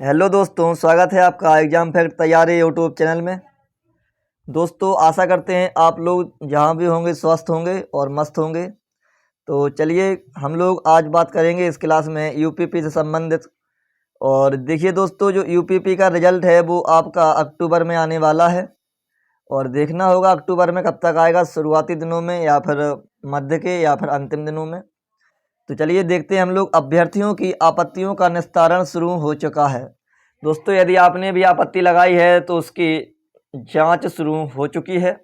Hello दोस्तों, स्वागत है आपका एग्ज़ाम फैक्ट तैयारी यूट्यूब चैनल में। दोस्तों, आशा करते हैं आप लोग जहां भी होंगे स्वस्थ होंगे और मस्त होंगे। तो चलिए हम लोग आज बात करेंगे इस क्लास में यूपीपी से संबंधित। और देखिए दोस्तों, जो यूपीपी का रिजल्ट है वो आपका अक्टूबर में आने वाला है। और देखना होगा अक्टूबर में कब तक आएगा, शुरुआती दिनों में या फिर मध्य के या फिर अंतिम दिनों में। तो चलिए देखते हैं हम लोग। अभ्यर्थियों की आपत्तियों का निस्तारण शुरू हो चुका है। दोस्तों, यदि आपने भी आपत्ति लगाई है तो उसकी जांच शुरू हो चुकी है।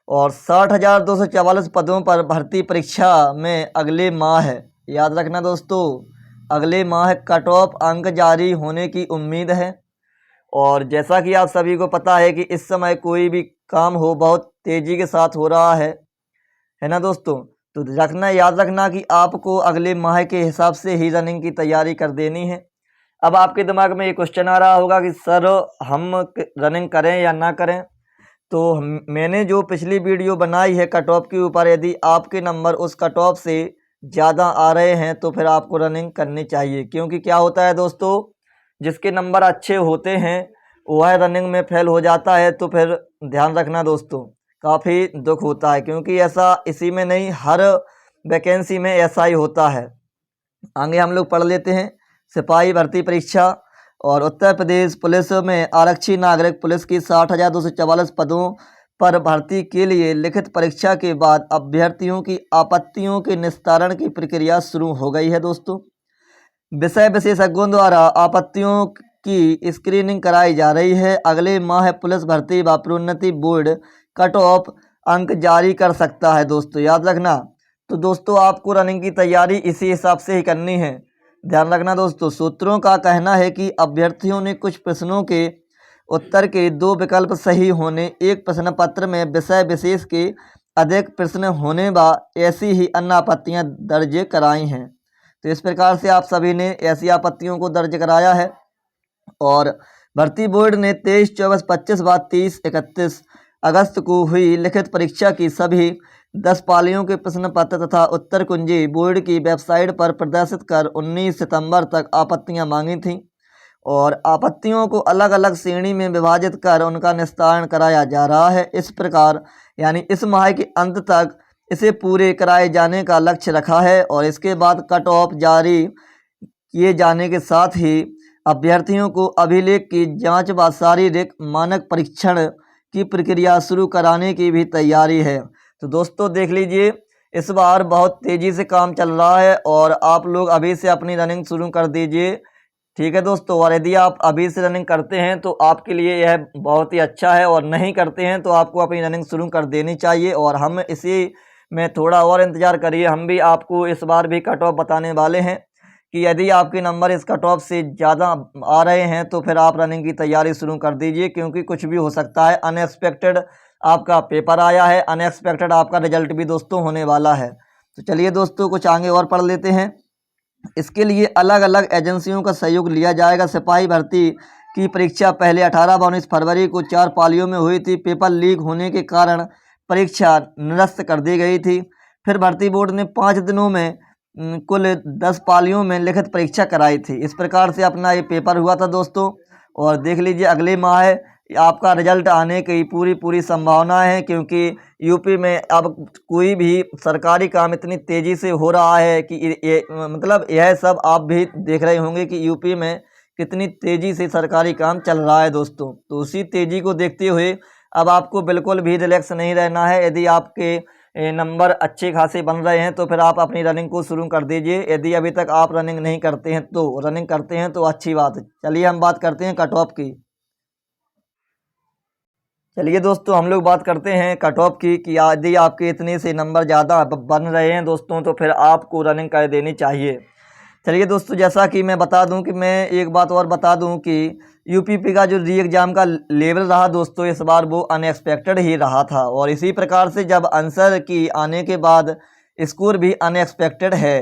और 60,244 पदों पर भर्ती परीक्षा में अगले माह है, याद रखना दोस्तों, अगले माह कट ऑफ अंक जारी होने की उम्मीद है। और जैसा कि आप सभी को पता है कि इस समय कोई भी काम हो बहुत तेज़ी के साथ हो रहा है ना दोस्तों। तो याद रखना कि आपको अगले माह के हिसाब से ही रनिंग की तैयारी कर देनी है। अब आपके दिमाग में ये क्वेश्चन आ रहा होगा कि सर हम रनिंग करें या ना करें। तो मैंने जो पिछली वीडियो बनाई है कट ऑफ के ऊपर, यदि आपके नंबर उस कट ऑफ से ज़्यादा आ रहे हैं तो फिर आपको रनिंग करनी चाहिए। क्योंकि क्या होता है दोस्तों, जिसके नंबर अच्छे होते हैं वह रनिंग में फेल हो जाता है। तो फिर ध्यान रखना दोस्तों, काफ़ी दुख होता है, क्योंकि ऐसा इसी में नहीं, हर वैकेंसी में ऐसा ही होता है। आगे हम लोग पढ़ लेते हैं। सिपाही भर्ती परीक्षा और उत्तर प्रदेश पुलिस में आरक्षी नागरिक पुलिस की 60,244 पदों पर भर्ती के लिए लिखित परीक्षा के बाद अभ्यर्थियों की आपत्तियों के निस्तारण की प्रक्रिया शुरू हो गई है दोस्तों। विषय विशेषज्ञों द्वारा आपत्तियों की स्क्रीनिंग कराई जा रही है। अगले माह पुलिस भर्ती व प्रोन्नति बोर्ड कट ऑफ अंक जारी कर सकता है दोस्तों, याद रखना। तो दोस्तों, आपको रनिंग की तैयारी इसी हिसाब से ही करनी है। ध्यान रखना दोस्तों, सूत्रों का कहना है कि अभ्यर्थियों ने कुछ प्रश्नों के उत्तर के 2 विकल्प सही होने, एक प्रश्न पत्र में विषय विशेष के अधिक प्रश्न होने व ऐसी ही अन्य आपत्तियां दर्ज कराई हैं। तो इस प्रकार से आप सभी ने ऐसी आपत्तियों को दर्ज कराया है। और भर्ती बोर्ड ने 23, 24, 25 व 30, 31 अगस्त को हुई लिखित परीक्षा की सभी 10 पालियों के प्रश्न पत्र तथा उत्तर कुंजी बोर्ड की वेबसाइट पर प्रदर्शित कर 19 सितंबर तक आपत्तियां मांगी थीं। और आपत्तियों को अलग अलग श्रेणी में विभाजित कर उनका निस्तारण कराया जा रहा है। इस प्रकार यानी इस माह के अंत तक इसे पूरे कराए जाने का लक्ष्य रखा है। और इसके बाद कट ऑफ जारी किए जाने के साथ ही अभ्यर्थियों को अभिलेख की जांच व शारीरिक मानक परीक्षण की प्रक्रिया शुरू कराने की भी तैयारी है। तो दोस्तों देख लीजिए, इस बार बहुत तेज़ी से काम चल रहा है और आप लोग अभी से अपनी रनिंग शुरू कर दीजिए, ठीक है दोस्तों। और यदि आप अभी से रनिंग करते हैं तो आपके लिए यह बहुत ही अच्छा है, और नहीं करते हैं तो आपको अपनी रनिंग शुरू कर देनी चाहिए। और हम इसी में थोड़ा और इंतज़ार करिए, हम भी आपको इस बार भी कट ऑफ बताने वाले हैं कि यदि आपके नंबर इस कट ऑफ से ज़्यादा आ रहे हैं तो फिर आप रनिंग की तैयारी शुरू कर दीजिए, क्योंकि कुछ भी हो सकता है। अनएक्सपेक्टेड आपका पेपर आया है, अनएक्सपेक्टेड आपका रिजल्ट भी दोस्तों होने वाला है। तो चलिए दोस्तों, कुछ आगे और पढ़ लेते हैं। इसके लिए अलग अलग एजेंसियों का सहयोग लिया जाएगा। सिपाही भर्ती की परीक्षा पहले 18 व 19 फरवरी को 4 पालियों में हुई थी। पेपर लीक होने के कारण परीक्षा निरस्त कर दी गई थी। फिर भर्ती बोर्ड ने 5 दिनों में कुल 10 पालियों में लिखित परीक्षा कराई थी। इस प्रकार से अपना ये पेपर हुआ था दोस्तों। और देख लीजिए, अगले माह आपका रिजल्ट आने की पूरी संभावना है, क्योंकि यूपी में अब कोई भी सरकारी काम इतनी तेज़ी से हो रहा है कि मतलब यह सब आप भी देख रहे होंगे कि यूपी में कितनी तेज़ी से सरकारी काम चल रहा है दोस्तों। तो उसी तेज़ी को देखते हुए अब आपको बिल्कुल भी रिलैक्स नहीं रहना है। यदि आपके नंबर अच्छे खासे बन रहे हैं तो फिर आप अपनी रनिंग को शुरू कर दीजिए। यदि अभी तक आप रनिंग नहीं करते हैं तो रनिंग करते हैं तो अच्छी बात है। चलिए हम बात करते हैं कट ऑफ की। चलिए दोस्तों, हम लोग बात करते हैं कट ऑफ की कि यदि आपके इतने से नंबर ज़्यादा बन रहे हैं दोस्तों तो फिर आपको रनिंग कर देनी चाहिए। चलिए दोस्तों, जैसा कि मैं बता दूं कि मैं एक बात और बता दूं कि यूपीपी का जो री एग्ज़ाम का लेवल रहा दोस्तों, इस बार वो अनएक्सपेक्टेड ही रहा था। और इसी प्रकार से जब आंसर की आने के बाद स्कोर भी अनएक्सपेक्टेड है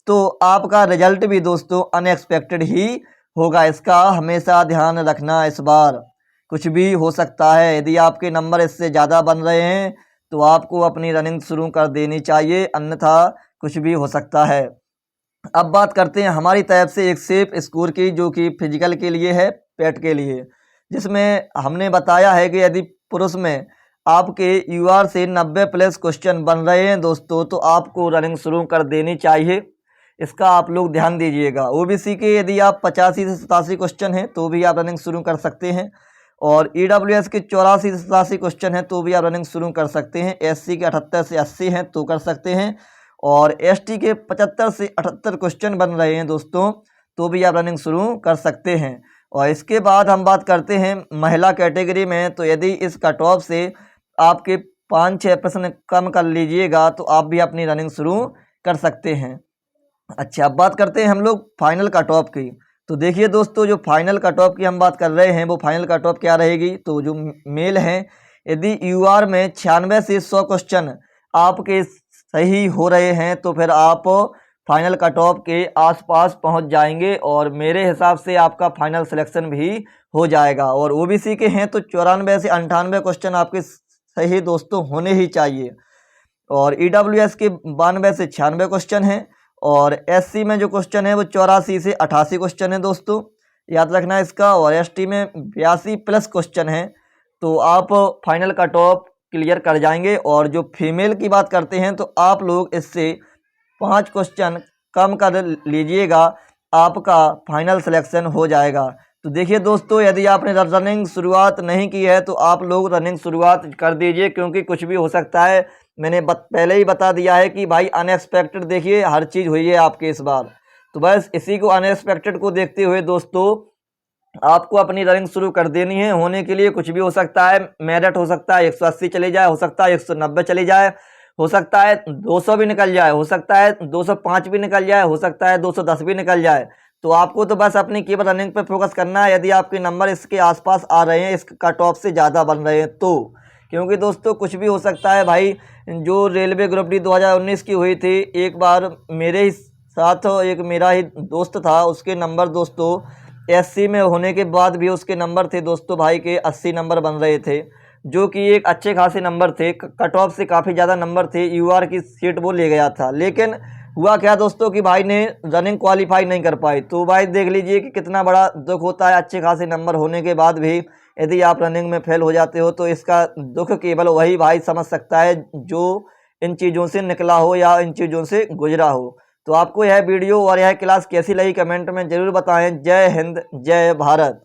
तो आपका रिजल्ट भी दोस्तों अनएक्सपेक्टेड ही होगा। इसका हमेशा ध्यान रखना। इस बार कुछ भी हो सकता है। यदि आपके नंबर इससे ज़्यादा बन रहे हैं तो आपको अपनी रनिंग शुरू कर देनी चाहिए, अन्यथा कुछ भी हो सकता है। अब बात करते हैं हमारी तरफ से एक सेफ स्कोर की, जो कि फिजिकल के लिए है, पेट के लिए, जिसमें हमने बताया है कि यदि पुरुष में आपके यूआर से 90 प्लस क्वेश्चन बन रहे हैं दोस्तों, तो आपको रनिंग शुरू कर देनी चाहिए। इसका आप लोग ध्यान दीजिएगा। ओबीसी के यदि आप 85 से 87 क्वेश्चन हैं तो भी आप रनिंग शुरू कर सकते हैं, और ईडब्ल्यूएस के 84 से 87 क्वेश्चन हैं तो भी आप रनिंग शुरू कर सकते हैं। एससी के 78 से 80 हैं तो कर सकते हैं, और एसटी के 75 से 78 क्वेश्चन बन रहे हैं दोस्तों, तो भी आप रनिंग शुरू कर सकते हैं। और इसके बाद हम बात करते हैं महिला कैटेगरी में। तो यदि इस कट ऑफ से आपके 5-6 प्रश्न कम कर लीजिएगा तो आप भी अपनी रनिंग शुरू कर सकते हैं। अच्छा, अब बात करते हैं हम लोग फाइनल कट ऑफ की। तो देखिए दोस्तों, जो फाइनल कट ऑफ की हम बात कर रहे हैं वो फाइनल कट ऑफ क्या रहेगी। तो जो मेल हैं, यदि यूआर में 96 से 100 क्वेश्चन आपके सही हो रहे हैं तो फिर आप फाइनल कट ऑफ के आसपास पहुंच जाएंगे, और मेरे हिसाब से आपका फाइनल सिलेक्शन भी हो जाएगा। और ओबीसी के हैं तो 94 से 98 क्वेश्चन आपके सही दोस्तों होने ही चाहिए, और ईडब्ल्यूएस के 92 से 96 क्वेश्चन हैं, और एससी में जो क्वेश्चन है वो 84 से 88 क्वेश्चन है दोस्तों, याद रखना इसका। और एसटी में 82 प्लस क्वेश्चन हैं, तो आप फाइनल कट ऑफ क्लियर कर जाएंगे। और जो फीमेल की बात करते हैं तो आप लोग इससे 5 क्वेश्चन कम कर लीजिएगा, आपका फाइनल सिलेक्शन हो जाएगा। तो देखिए दोस्तों, यदि आपने रनिंग शुरुआत नहीं की है तो आप लोग रनिंग शुरुआत कर दीजिए, क्योंकि कुछ भी हो सकता है। मैंने पहले ही बता दिया है कि भाई अनएक्सपेक्टेड देखिए हर चीज़ हुई है आपके इस बार। तो बस इसी को अनएक्सपेक्टेड को देखते हुए दोस्तों आपको अपनी रनिंग शुरू कर देनी है। होने के लिए कुछ भी हो सकता है, मेरिट हो सकता है 180 चली जाए, हो सकता है 190 चली जाए, हो सकता है 200 भी निकल जाए, हो सकता है 205 भी निकल जाए, हो सकता है 210 भी निकल जाए। तो आपको तो बस अपनी केवल रनिंग पे फोकस करना है। यदि आपके नंबर इसके आसपास आ रहे हैं, इस कट ऑफ से ज़्यादा बन रहे हैं तो, क्योंकि दोस्तों कुछ भी हो सकता है भाई। जो रेलवे ग्रुप डी 2019 की हुई थी, एक बार मेरे ही साथ एक मेरा ही दोस्त था, उसके नंबर दोस्तों एससी में होने के बाद भी उसके नंबर थे दोस्तों भाई के 80 नंबर बन रहे थे, जो कि एक अच्छे खासे नंबर थे। कट ऑफ से काफ़ी ज़्यादा नंबर थे, यूआर की सीट वो ले गया था। लेकिन हुआ क्या दोस्तों कि भाई ने रनिंग क्वालिफाई नहीं कर पाई। तो भाई देख लीजिए कि कितना बड़ा दुख होता है, अच्छे खासे नंबर होने के बाद भी यदि आप रनिंग में फेल हो जाते हो, तो इसका दुख केवल वही भाई समझ सकता है जो इन चीज़ों से निकला हो या इन चीज़ों से गुजरा हो। तो आपको यह वीडियो और यह क्लास कैसी लगी कमेंट में ज़रूर बताएं। जय हिंद, जय भारत।